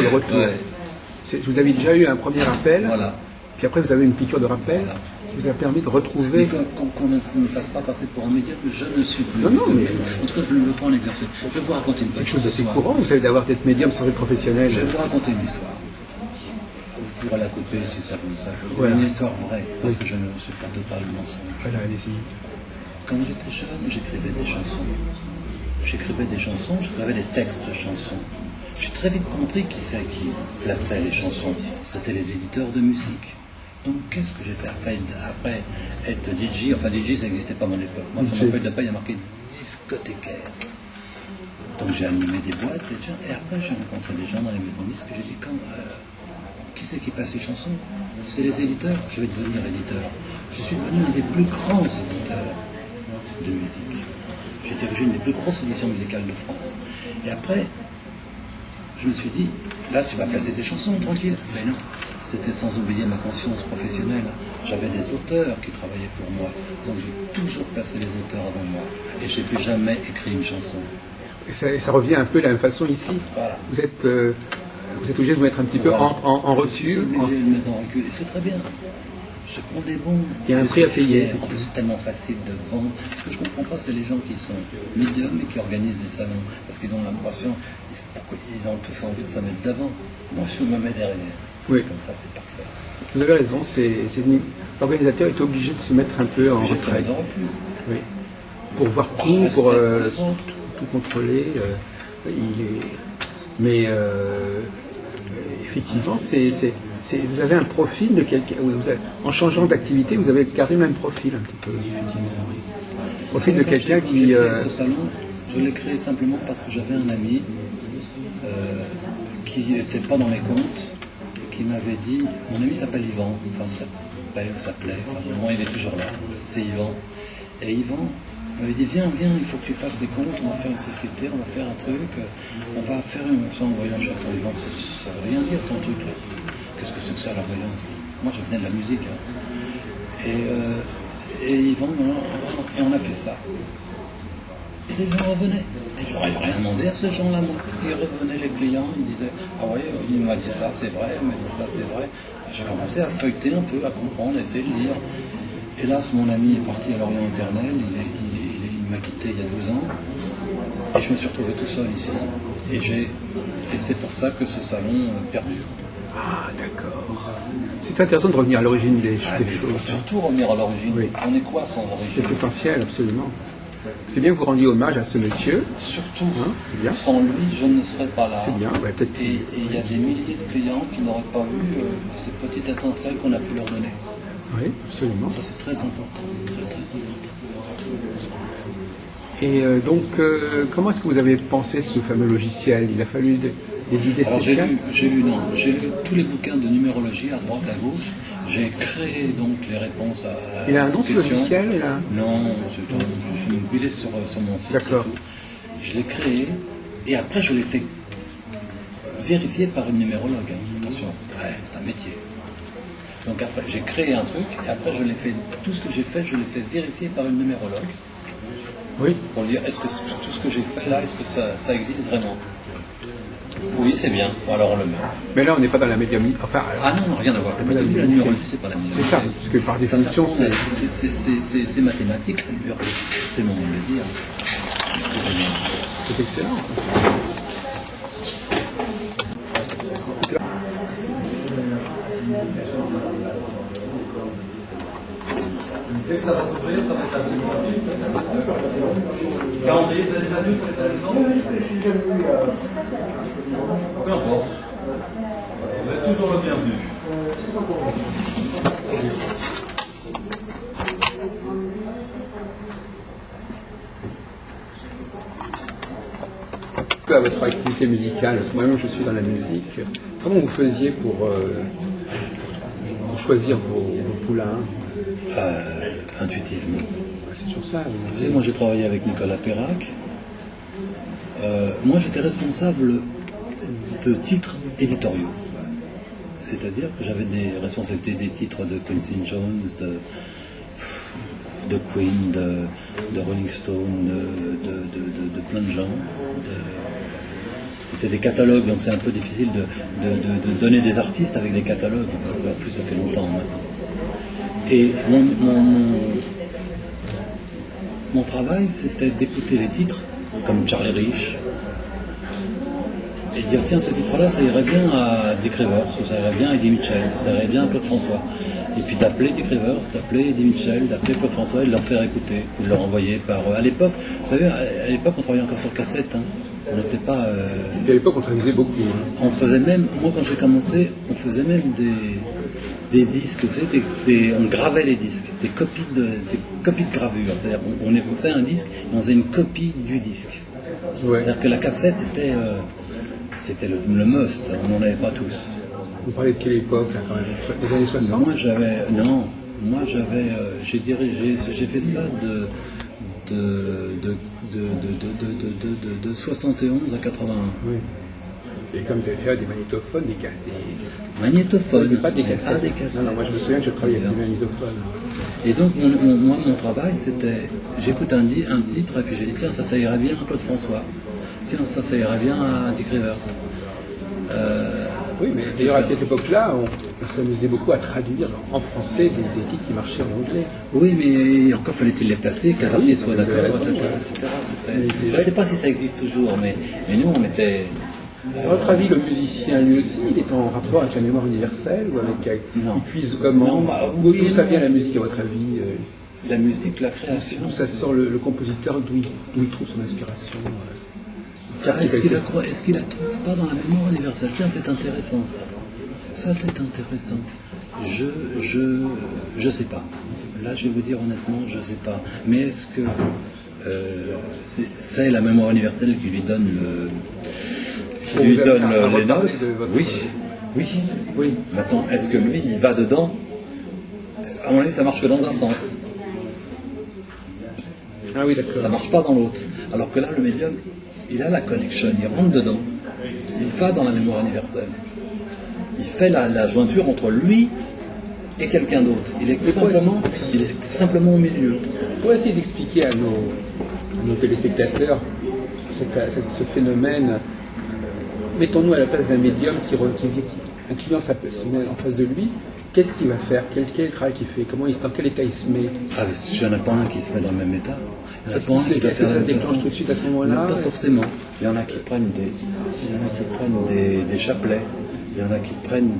retour. Ouais. Vous avez déjà eu un premier appel. Voilà. Puis après, vous avez une piqûre de rappel qui vous a permis de retrouver... Mais qu'on ne me fasse pas passer pour un médium, je ne suis plus. Non, mais... En tout cas, je ne veux pas en exercer. Je vais vous raconter une petite chose assez histoire. courant, vous savez, d'être médium sans être professionnel. Je vais vous raconter une histoire. Vous pourrez la couper si ça vous... Voilà. Une histoire vraie, parce que je ne supporte pas le mensonge. Voilà, allez-y. Quand j'étais jeune, j'écrivais des chansons. J'écrivais des textes de chansons. J'ai très vite compris qui c'est qui plaçait les chansons. C'était les éditeurs de musique. Donc, qu'est-ce que j'ai fait après être DJ? Enfin, DJ, ça n'existait pas à mon époque. Moi, sur ma feuille de paille, il y a marqué discothécaire. Donc, j'ai animé des boîtes, et après, j'ai rencontré des gens dans les maisons de disques, et j'ai dit, qui c'est qui passe les chansons? C'est les éditeurs. Je vais devenir éditeur. Je suis devenu un des plus grands éditeurs de musique. J'ai dirigé une des plus grosses éditions musicales de France. Et après, je me suis dit, là, tu vas placer des chansons, tranquille. Mais non. C'était sans oublier ma conscience professionnelle. J'avais des auteurs qui travaillaient pour moi. Donc j'ai toujours placé les auteurs avant moi. Et je n'ai plus jamais écrit une chanson. Et ça revient un peu de la même façon ici. Voilà. Vous êtes obligé de vous mettre un petit peu en recul. Je suis obligé de me mettre en recul. Et c'est très bien. Je prends des bons. Il y a un prix à payer. En plus, c'est tellement facile de vendre. Ce que je ne comprends pas, c'est les gens qui sont médiums et qui organisent des salons. Parce qu'ils ont l'impression, ils ont tous envie de se mettre devant. Moi, je me mets derrière. Oui. Comme ça, c'est parfait. Vous avez raison, l'organisateur est obligé de se mettre un peu en retrait. Oui. Pour voir tout, pour tout contrôler. Mais effectivement, vous avez un profil de quelqu'un. En changeant d'activité, vous avez gardé le même profil un petit peu. Profil de quelqu'un qui. Ce salon, je l'ai créé simplement parce que j'avais un ami qui n'était pas dans les comptes. Qui m'avait dit, mon ami s'appelle Yvan, s'appelait, moi il est toujours là, c'est Yvan. Et Yvan m'avait dit, viens, il faut que tu fasses des comptes, on va faire une société, on va faire un truc, on va faire ça en voyant chez toi. Yvan, ça veut rien dire ton truc là. Qu'est-ce que c'est que ça la voyance? Moi je venais de la musique. Hein. Et Yvan, et on a fait ça. Et les gens revenaient. Et j'aurais rien demandé à ces gens-là, moi. Ils revenaient, les clients, ils me disaient, ah ouais, il m'a dit ça, c'est vrai, il m'a dit ça, c'est vrai. J'ai commencé à feuilleter un peu, à comprendre, à essayer de lire. Hélas, mon ami est parti à l'Orient éternel, il m'a quitté il y a 12 ans. Et je me suis retrouvé tout seul ici. Et c'est pour ça que ce salon perdure. Ah, d'accord. C'est intéressant de revenir à l'origine des choses. Il faut surtout revenir à l'origine. Oui. On est quoi sans origine? C'est essentiel, absolument. C'est bien que vous rendiez hommage à ce monsieur. Surtout, bien. Sans lui, je ne serais pas là. C'est bien, ouais, peut-être. Et il y a des milliers de clients qui n'auraient pas eu ces petites étincelles qu'on a pu leur donner. Oui, absolument. Ça, c'est très important. Très, très important. Et donc, comment est-ce que vous avez pensé ce fameux logiciel? Il a fallu des idées spéciales? J'ai lu tous les bouquins de numérologie à droite, à gauche. J'ai créé donc les réponses à. Il a un nom ce logiciel? Non, il est sur mon site. D'accord. Je l'ai créé et après je l'ai fait vérifier par une numérologue. Hein. Attention, c'est un métier. Donc après j'ai créé un truc et après je l'ai fait. Tout ce que j'ai fait, je l'ai fait vérifier par une numérologue. Oui. Pour dire est-ce que tout ce que j'ai fait là, est-ce que ça existe vraiment? Oui, c'est bien. Alors on le met. Mais là, on n'est pas dans la médiumnité. Enfin, non, rien à voir. La numérologie, c'est pas la médiumnité. C'est ça, parce que par définition, c'est mathématique, la numérologie. C'est mon nom de le dire. C'est excellent. Dès que ça va s'ouvrir, ça va être absolument rapide. Calendrier, vous avez déjà vu pour les saisons? Peu importe. Vous êtes toujours le bienvenu. À votre activité musicale, parce que moi-même je suis dans la musique, comment vous faisiez pour choisir vos poulains? Intuitivement. C'est sur ça. Vous savez, moi j'ai travaillé avec Nicolas Perrac. Moi j'étais responsable de titres éditoriaux. C'est-à-dire que j'avais des responsabilités des titres de Quincy Jones, de Queen, de Rolling Stone, de plein de gens. C'était des catalogues, donc c'est un peu difficile de donner des artistes avec des catalogues, parce qu'en plus ça fait longtemps maintenant. Et mon travail, c'était d'écouter les titres, comme Charlie Rich, et dire tiens, ce titre-là, ça irait bien à Dick Rivers, ou ça irait bien à Eddie Mitchell, ça irait bien à Claude François. Et puis d'appeler Dick Rivers, d'appeler Eddie Mitchell, d'appeler Claude François et de leur faire écouter, ou de leur envoyer par... À l'époque, vous savez, à l'époque on travaillait encore sur cassette, hein. On n'était pas... À l'époque on traduisait beaucoup. Hein. On faisait même, moi quand j'ai commencé, on faisait même des disques, vous savez, on gravait les disques, des copies de gravure. C'est-à-dire on faisait un disque et on faisait une copie du disque. Ouais. C'est-à-dire que la cassette c'était le must, on n'en avait pas tous. Vous parlez de quelle époque là, quand même? Les années 60? J'ai fait ça de 71 à 81. Oui. Et comme déjà des magnétophones, des magnétophones, pas des cassettes. Non, moi je me souviens que je travaillais avec des magnétophones. Et donc mon travail c'était, j'écoute un titre et puis j'ai dit tiens ça irait bien à Claude François, tiens ça irait bien à Dick Rivers. Oui, mais d'ailleurs à cette époque-là, on s'amusait beaucoup à traduire en français des titres qui marchaient en anglais. Oui, mais encore fallait-il les placer, que les artistes soient d'accord, etc. Je ne sais pas si ça existe toujours, mais nous on était... À votre avis, le musicien lui aussi, il est en rapport avec la mémoire universelle ou avec il puise comment? D'où ça vient la musique à votre avis? La musique, la création. D'où ça sort le compositeur, d'où il trouve son inspiration? Est-ce qu'il la trouve pas dans la mémoire universelle? Tiens, c'est intéressant ça. Ça c'est intéressant. Je sais pas. Là, je vais vous dire honnêtement, je sais pas. Mais est-ce que c'est la mémoire universelle qui lui donne les notes? Oui. Maintenant, est-ce que lui, il va dedans? À mon avis, ça marche que dans un sens. Ah oui, d'accord. Ça marche pas dans l'autre. Alors que là, le médium, il a la connexion, il rentre dedans. Il va dans la mémoire universelle. Il fait la jointure entre lui et quelqu'un d'autre. Il est simplement au milieu. Pour essayer d'expliquer à nos téléspectateurs ce phénomène, mettons-nous à la place d'un médium un client se met en face de lui, qu'est-ce qu'il va faire? Quel travail qu'il fait? Dans quel état il se met? Il n'y en a pas un qui se met dans le même état. Il y en a pas un qui va faire ça se déclenche tout de suite à ce moment-là? Pas forcément. Il y en a qui prennent des chapelets. Il y en a qui prennent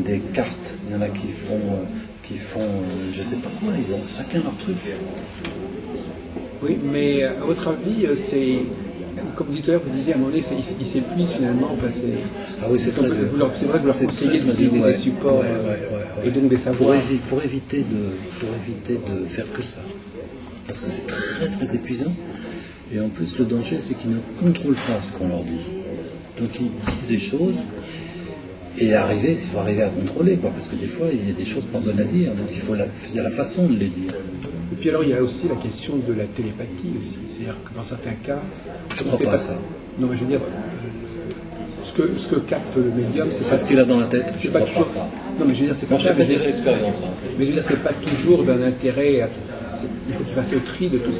des cartes. Il y en a qui font je sais pas quoi. Ils ont chacun leur truc. Oui, mais à votre avis, c'est... Comme vous disiez à un moment donné, il s'épuise finalement. Ah oui, c'est très dur. C'est vrai que vous leur conseillez d'utiliser des supports et donc des savoirs. Pour éviter de faire que ça. Parce que c'est très très épuisant. Et en plus, le danger, c'est qu'ils ne contrôlent pas ce qu'on leur dit. Donc ils disent des choses, et il faut arriver à contrôler, parce que des fois, il y a des choses pas bonnes à dire. Donc il y a la façon de les dire. Et puis alors, il y a aussi la question de la télépathie aussi. C'est-à-dire que dans certains cas... Je ne crois pas à ça. Non, mais je veux dire, ce que capte le médium, c'est ce qu'il a dans la tête. C'est pas toujours... Non, mais je veux dire, c'est pas... Moi, j'ai fait des expériences. Mais je veux dire, c'est pas toujours d'un intérêt... Il faut qu'il fasse le tri de toute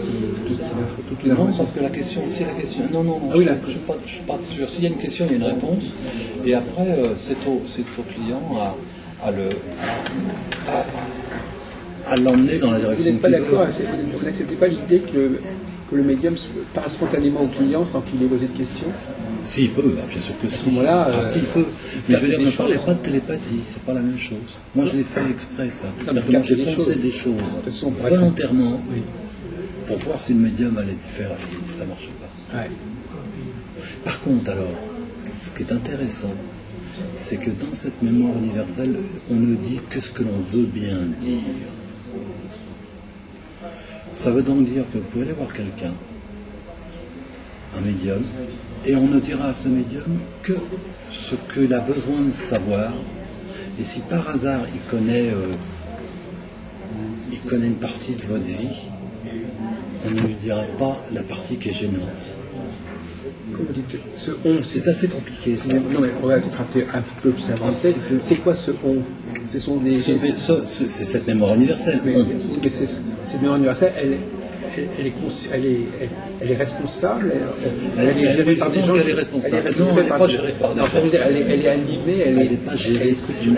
l'information. Non, parce que la question... Non, ah oui, je suis pas sûr. S'il y a une question, il y a une réponse. Et après, c'est au client à l'emmener dans la direction. Vous n'êtes pas d'accord, vous n'acceptez pas l'idée que le médium parle spontanément au client sans qu'il ait posé de questions? S'il peut, bien sûr que si. À ce moment-là, s'il peut. Mais je veux dire, des ne parlez choses. pas de télépathie, c'est pas la même chose. Moi, je l'ai fait exprès, ça. mais C'est-à-dire que moi, j'ai capter des pensé choses. des choses De toute façon, pour être- volontairement Oui. pour voir si le médium allait te faire, et ça marche pas. Ouais. Par contre, alors, ce qui est intéressant, c'est que dans cette mémoire universelle, on ne dit que ce que l'on veut bien dire. Ça veut donc dire que vous pouvez aller voir quelqu'un, un médium, et on ne dira à ce médium que ce qu'il a besoin de savoir. Et si par hasard il connaît une partie de votre vie, on ne lui dira pas la partie qui est gênante. Comme vous dites, ce on, C'est assez compliqué ça. Non, mais on va peut-être un petit peu plus avancer. C'est quoi ce on? Ce sont des. C'est cette mémoire universelle. Mais cette mémoire universelle, elle est responsable. Elle est gérée par des gens. Elle est responsable. Non, elle n'est pas gérée par des gens. Elle est animée. Elle n'est pas gérée.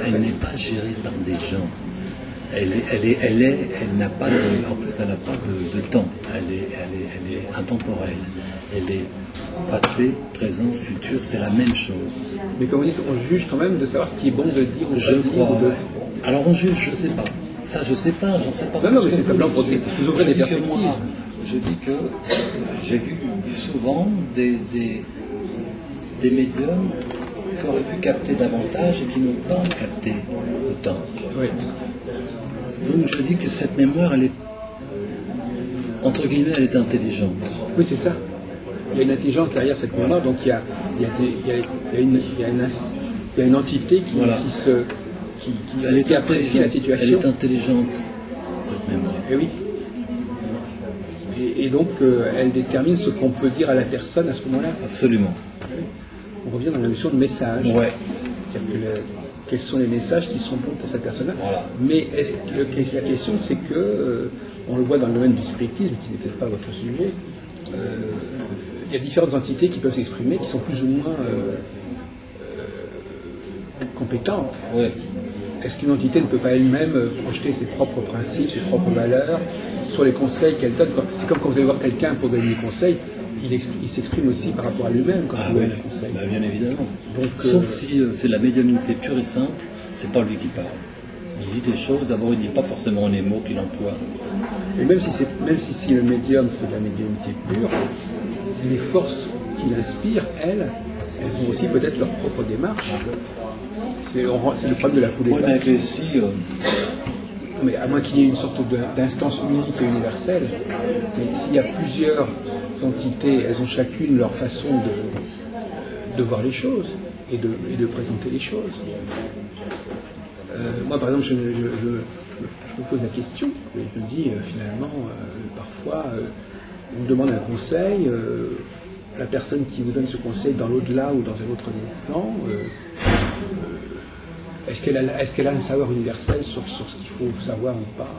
Elle n'est pas gérée par des gens. Elle n'a pas de. En plus, elle n'a pas de temps. Elle est intemporelle. Elle est passé, présent, futur. C'est la même chose. Mais comme vous dites, on juge quand même de savoir ce qui est bon de dire ou Je pas dire, crois. ou de- Alors on juge, je sais pas. Ça, je sais pas. J'en sais pas. Non, mais c'est simplement pour vous ouvrir des perspectives. Je dis que j'ai vu souvent des médiums qui auraient pu capter davantage et qui n'ont pas capté autant. Oui. Donc je dis que cette mémoire, elle est, entre guillemets, elle est intelligente. Oui, c'est ça. Il y a une intelligence derrière cette mémoire, donc il y a une entité qui, Voilà. qui apprécie la situation. Elle est intelligente, cette mémoire. Et oui. Et donc, elle détermine ce qu'on peut dire à la personne à ce moment-là. Absolument. On revient dans la notion de message. Ouais. C'est-à-dire que quels sont les messages qui sont bons pour cette personne-là. Voilà. Mais la question, c'est que, on le voit dans le domaine du spiritisme, qui n'est peut-être pas votre sujet, il y a différentes entités qui peuvent s'exprimer, qui sont plus ou moins compétentes. Ouais. Est-ce qu'une entité ne peut pas elle-même projeter ses propres principes, ses propres valeurs sur les conseils qu'elle donne? C'est comme quand vous allez voir quelqu'un pour donner des conseils, il s'exprime aussi par rapport à lui-même quand il donne des conseils. Bah, bien évidemment. Donc, Sauf si c'est de la médiumnité pure et simple, c'est pas lui qui parle. Il dit des choses, d'abord il dit pas forcément les mots qu'il emploie. Et même si le médium fait de la médiumnité pure, les forces qu'il inspire, elles ont aussi peut-être leur propre démarche. C'est le problème de la poule et Oui, mais l'œuf. avec les si, Mais à moins qu'il y ait une sorte d'instance unique et universelle, mais s'il y a plusieurs entités, elles ont chacune leur façon de voir les choses et de présenter les choses. Moi, par exemple, je me pose la question, je me dis, finalement, parfois, on me demande un conseil, la personne qui vous donne ce conseil dans l'au-delà ou dans un autre plan, est-ce qu'elle a un savoir universel sur ce qu'il faut savoir ou pas?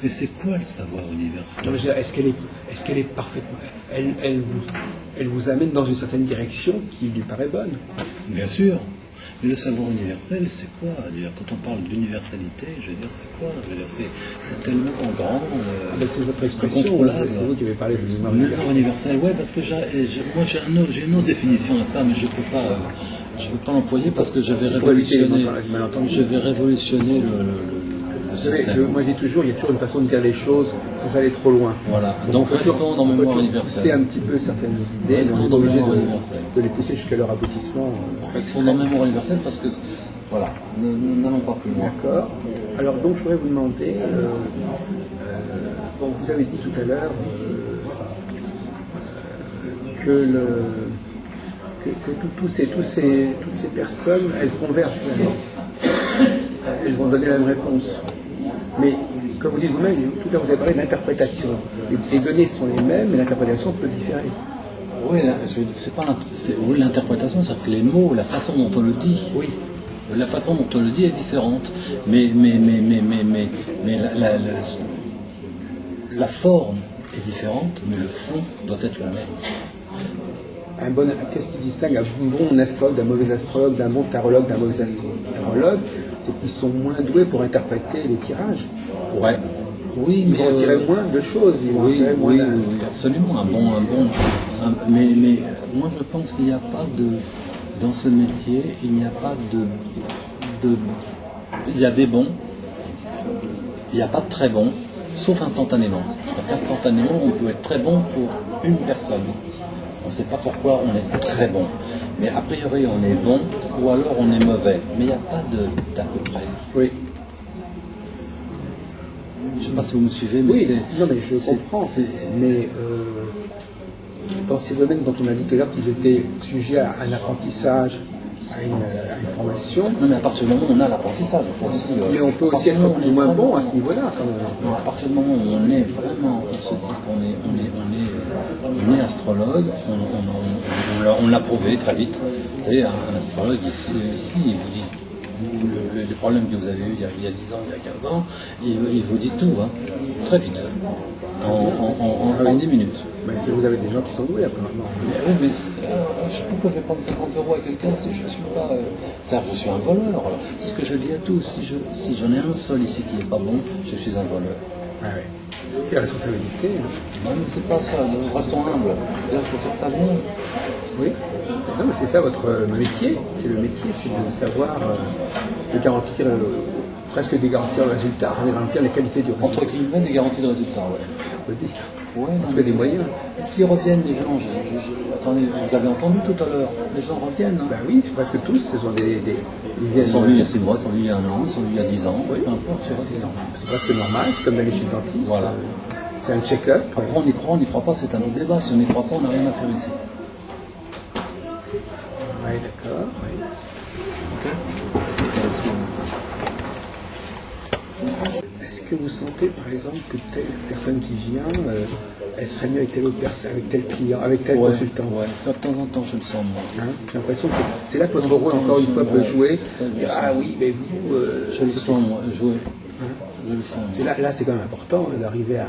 mais c'est quoi le savoir universel? Non, mais je veux dire, est-ce qu'elle est parfaitement... Elle vous amène dans une certaine direction qui lui paraît bonne. Bien sûr. Mais le savoir universel, c'est quoi? Quand on parle d'universalité, je veux dire, c'est quoi? Je veux dire, c'est tellement grand, C'est votre expression, incontrôlable. c'est vous qui avez parlé de mémoire Mémoire universelle. universelle, ouais, parce que moi j'ai une autre définition à ça, mais je peux pas l'employer parce que je vais C'est pour éviter les révolutionner. malentendus. Je vais révolutionner le Vous savez, système. moi je dis toujours, il y a toujours une façon de dire les choses sans aller trop loin. Voilà. Donc restons dans mémoire pousser universelle. un petit peu certaines idées, Restons mais on est dans obligé mémoire universelle. de les pousser jusqu'à leur aboutissement. Restons dans mémoire universelle parce que voilà, n'allons pas plus loin. D'accord. Alors donc je voudrais vous demander, bon, vous avez dit tout à l'heure que toutes ces personnes, elles convergent finalement. Elles vont donner la même réponse. Mais comme vous dites vous-même, tout à l'heure vous avez parlé d'interprétation. Les données sont les mêmes, mais l'interprétation peut différer. Oui, c'est pas oui, l'interprétation, c'est que les mots, la façon dont on le dit. Oui. La façon dont on le dit est différente, mais la forme est différente, mais le fond doit être le même. Qu'est-ce qui distingue un bon astrologue d'un mauvais astrologue, d'un bon tarologue d'un mauvais tarologue? C'est qu'ils sont moins doués pour interpréter les tirages. Ouais. Oui, ils vont en tirer moins de choses. Ils vont en Oui, tirer moins oui, d'un- oui, absolument, mais moi je pense qu'il n'y a pas dans ce métier, il n'y a pas il y a des bons, il n'y a pas de très bons, sauf instantanément. Instantanément, on peut être très bon pour une personne. On ne sait pas pourquoi on est très bon. Mais a priori, on est bon ou alors on est mauvais. Mais il n'y a pas d'à peu près. Oui. Je ne sais pas si vous me suivez, mais Oui, non mais je comprends. c'est- Mais dans ces domaines dont on a dit tout à l'heure qu'ils étaient sujets à un apprentissage, à une formation, Non, mais à partir du moment où on a l'apprentissage, il faut aussi. mais on peut aussi être plus ou moins bon à ce niveau-là. Quand même. Non, à partir du moment où on est vraiment, on se dit qu'on est astrologue, on l'a prouvé très vite. Vous savez, un astrologue ici, il vous dit les problèmes que vous avez eus il y a 10 ans, il y a 15 ans, il vous dit tout, hein, très vite, en 10 minutes. Mais si vous avez des gens qui sont doués après maintenant. Mais oui, mais je sais pas pourquoi je vais prendre 50 euros à quelqu'un si je ne suis pas. C'est-à-dire que je suis un voleur. Alors, c'est ce que je dis à tous. Si j'en ai un seul ici qui n'est pas bon, je suis un voleur. Ah ouais. Quelle responsabilité. Hein. Non, mais c'est pas ça. Restons humbles. Il faut faire ça bien. Oui. Non, mais c'est ça votre métier. C'est le métier, c'est de savoir de garantir, presque de garantir le résultat, de garantir les qualités du résultat. Entre guillemets, des garanties de résultat, ouais. On peut dire. Ouais, On fait des moyens. S'ils reviennent, les gens, attendez, vous avez entendu tout à l'heure, les gens reviennent. Hein. Ben oui, presque tous, ce sont ils Ils viennent. sont venus il y a 6 mois, ils sont venus il y a 1 an, ils sont venus il y a 10 ans, Oui, peu importe. c'est presque normal, c'est comme d'aller chez le dentiste. Voilà. C'est un check-up. Après, on y croit, on n'y croit pas, c'est un autre débat. Si on n'y croit pas, on n'a rien à faire ici. Oui, d'accord. Oui. Est-ce que vous sentez, par exemple, que telle personne qui vient, elle serait mieux avec telle autre personne, avec tel client, avec tel consultant? Ouais, ça de temps en temps, je le sens, moi. Hein, j'ai l'impression que c'est là que votre rôle, encore une fois, peut jouer. Ça, je le Ah sens. oui, mais vous... Je le sens, moi, jouer. Je le sens. c'est là, c'est quand même important d'arriver à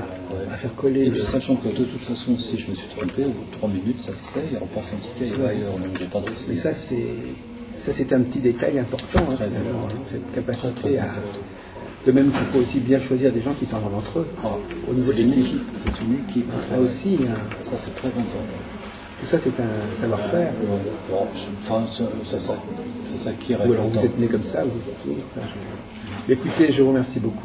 faire coller. Et puis, sachant que de toute façon, si je me suis trompé, au bout de 3 minutes, ça se sait, il reprend son ticket, il va ailleurs, donc j'ai pas de risque. Mais ça, c'est un petit détail important, hein, Très finalement, important. hein, cette capacité Très à... important. De même qu'il faut aussi bien choisir des gens qui s'entendent entre eux. Ah, Au niveau c'est une technique. équipe, c'est une équipe. Là aussi, hein, Ça, c'est très important. tout ça, c'est un savoir-faire. Ouais. Bon, enfin, c'est ça qui est Ou alors vous important. êtes né comme ça, vous êtes... Écoutez, je vous remercie beaucoup.